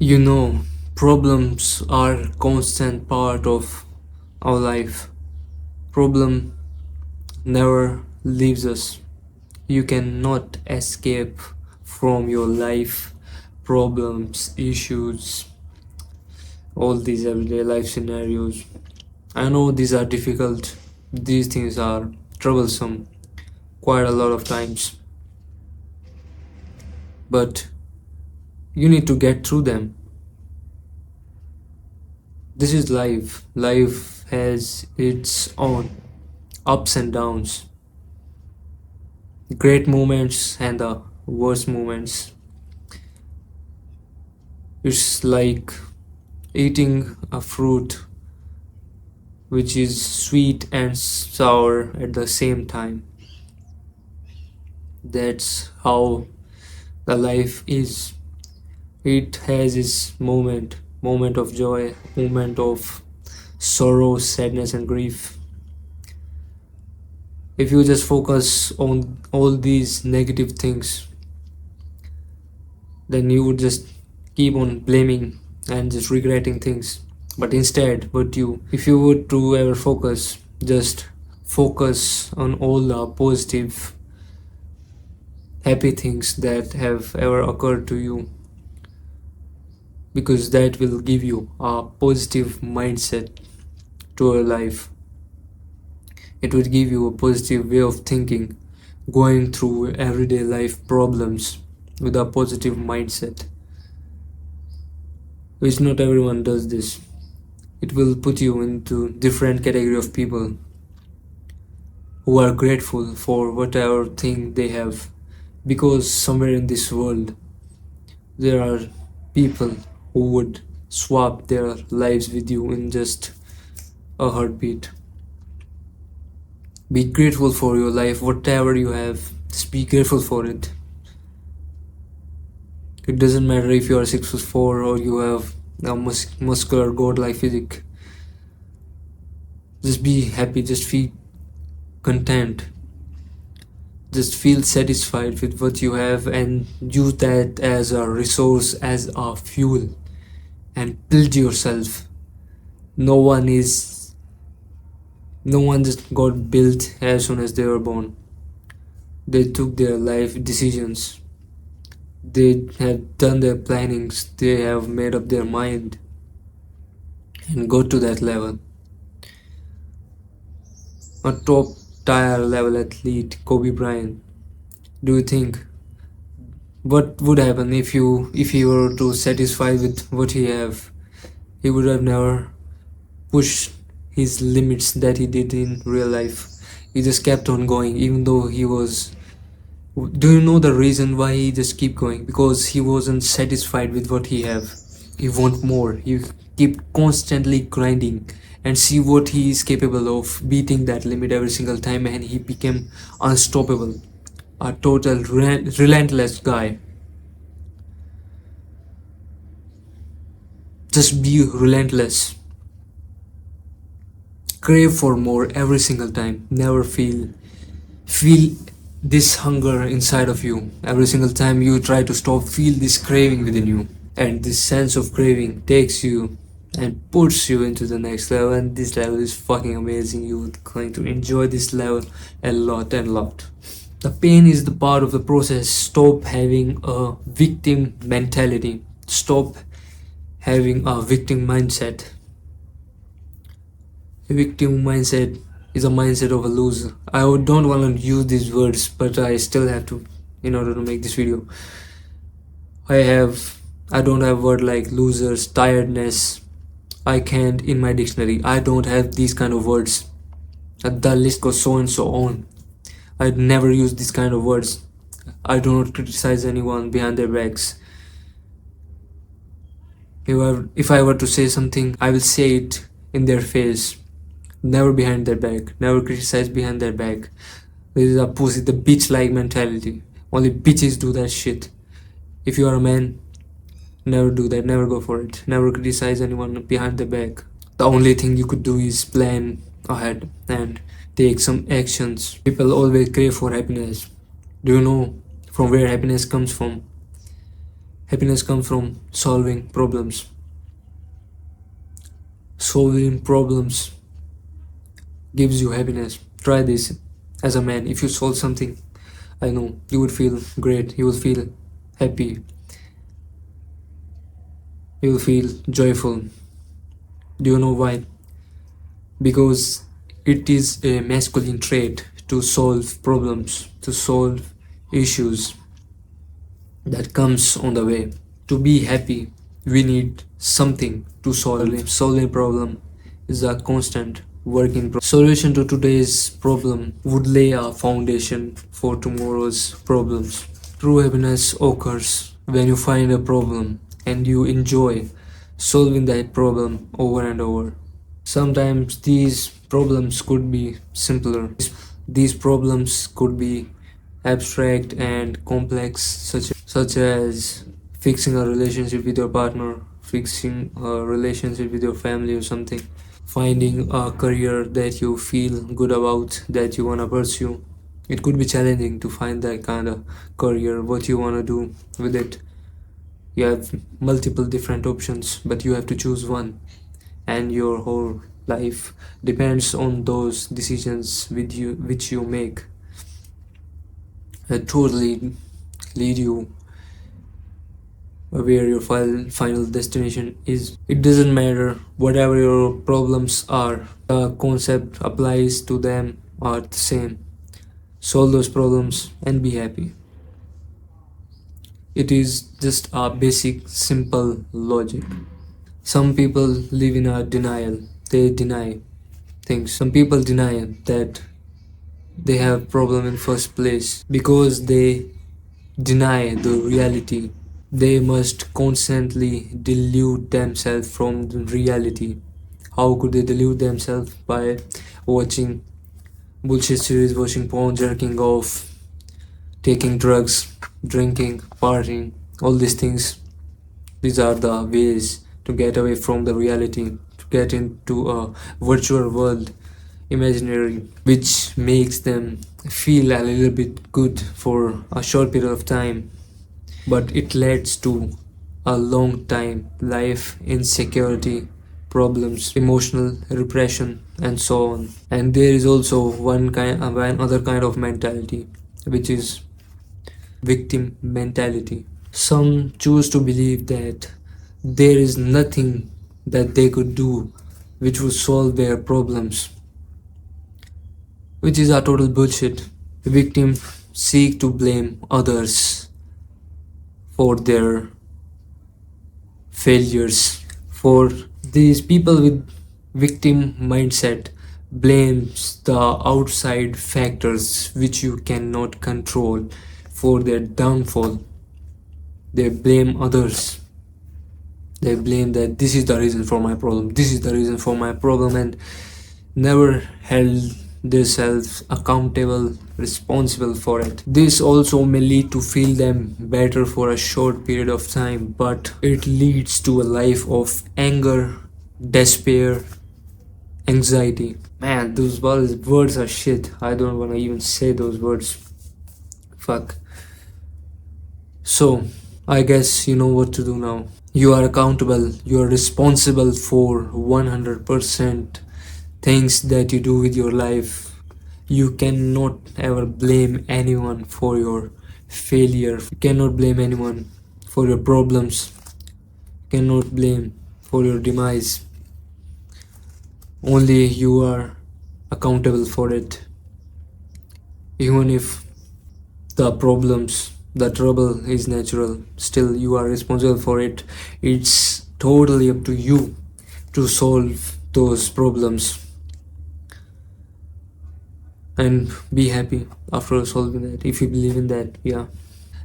You know, problems are a constant part of our life. Problem never leaves us. You cannot escape from your life problems, issues, all these everyday life scenarios. I know these are difficult, these things are troublesome quite a lot of times, but you need to get through them. This is life. Life has its own ups and downs, great moments and the worst moments. It's like eating a fruit which is sweet and sour at the same time. That's how the life is. It has its moment of joy, moment of sorrow, sadness, and grief. If you just focus on all these negative things, then you would just keep on blaming and just regretting things. But instead, what you if you were to ever focus, just focus on all the positive happy things that have ever occurred to you, because that will give you a positive mindset to your life. It would give you a positive way of thinking, going through everyday life problems with a positive mindset, which not everyone does this. It will put you into different category of people who are grateful for whatever thing they have, because somewhere in this world there are people who would swap their lives with you in just a heartbeat. Be grateful for your life, whatever you have, just be grateful for it. It doesn't matter if you are 6'4" or you have a muscular godlike physique. Just be happy, just feel content, just feel satisfied with what you have and use that as a resource, as a fuel, and build yourself. No one is no one just got built as soon as they were born. They took their life decisions, they have done their plannings, they have made up their mind and got to that level. A top tier level athlete, Kobe Bryant. Do you think what would happen if he were to satisfy with what he have? He would have never pushed his limits that he did in real life. He just kept on going, even though he was. Do you know the reason why he just keep going? Because he wasn't satisfied with what he have. He want more. He keep constantly grinding and see what he is capable of, beating that limit every single time, and he became unstoppable. A total relentless guy. Just be relentless. Crave for more every single time. Never feel this hunger inside of you. Every single time you try to stop, feel this craving within you. And this sense of craving takes you and puts you into the next level, and this level is fucking amazing. You're going to enjoy this level a lot and lot. The pain is the part of the process. Stop having a victim mentality. Stop having a victim mindset. A victim mindset is a mindset of a loser. I don't want to use these words, but I still have to in order to make this video. I don't have word like losers, tiredness. I can't in my dictionary. I don't have these kind of words. The list goes so and so on. I'd never use these kind of words. I do not criticize anyone behind their backs. If I were to say something, I will say it in their face. Never behind their back. Never criticize behind their back. This is a pussy, the bitch-like mentality. Only bitches do that shit. If you are a man, never do that. Never go for it. Never criticize anyone behind their back. The only thing you could do is plan ahead and take some actions. People always crave for happiness. Do you know from where happiness comes from? Happiness comes from solving problems. Solving problems gives you happiness. Try this as a man. If you solve something, I know you would feel great, you will feel happy, you will feel joyful. Do you know why? Because it is a masculine trait to solve problems, to solve issues that comes on the way. To be happy, we need something to solve. Solving problem is a constant working solution to today's problem would lay a foundation for tomorrow's problems. True happiness occurs when you find a problem and you enjoy solving that problem over and over. Sometimes these problems could be simpler. These problems could be abstract and complex, such as fixing a relationship with your partner, fixing a relationship with your family or something, finding a career that you feel good about, that you want to pursue. It could be challenging to find that kind of career, what you want to do with it. You have multiple different options, but you have to choose one, and your whole life depends on those decisions which you make that totally lead you where your final destination is. It doesn't matter whatever your problems are, the concept applies to them are the same. Solve those problems and be happy. It is just a basic simple logic. Some people live in a denial, they deny things. Some people deny that they have problem in first place because they deny the reality. They must constantly delude themselves from the reality. How could they delude themselves? By watching bullshit series, watching porn, jerking off, taking drugs, drinking, partying, all these things. These are the ways to get away from the reality, to get into a virtual world, imaginary, which makes them feel a little bit good for a short period of time, but it leads to a long time life insecurity, problems, emotional repression, and so on. And there is also one other kind of mentality, which is victim mentality. Some choose to believe that there is nothing that they could do which would solve their problems, which is a total bullshit. The victim seek to blame others for their failures. For these people with victim mindset blames the outside factors which you cannot control for their downfall. They blame others. They blame that this is the reason for my problem, this is the reason for my problem, and never held themselves accountable, responsible for it. This also may lead to feel them better for a short period of time, but it leads to a life of anger, despair, anxiety. Man, those words are shit. I don't want to even say those words. Fuck. So, I guess you know what to do now. You are accountable, you are responsible for 100% things that you do with your life. You cannot ever blame anyone for your failure. You cannot blame anyone for your problems. You cannot blame for your demise. Only you are accountable for it. Even if the problems, the trouble is natural, still you are responsible for it. It's totally up to you to solve those problems and be happy after solving that, if you believe in that. Yeah,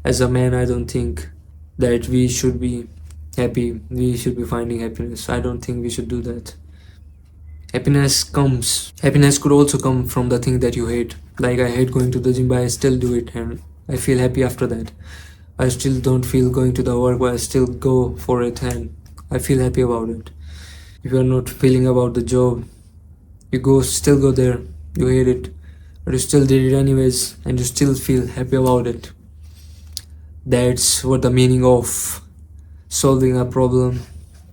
as a man, I don't think that we should be happy, we should be finding happiness. I don't think we should do that. Happiness could also come from the thing that you hate. Like, I hate going to the gym, but I still do it and I feel happy after that. I still don't feel going to the work, but I still go for it and I feel happy about it. If you are not feeling about the job, you still go there, you hate it, but you still did it anyways and you still feel happy about it. That's what the meaning of solving a problem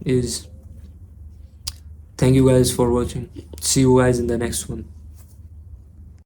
is. Thank you guys for watching. See you guys in the next one.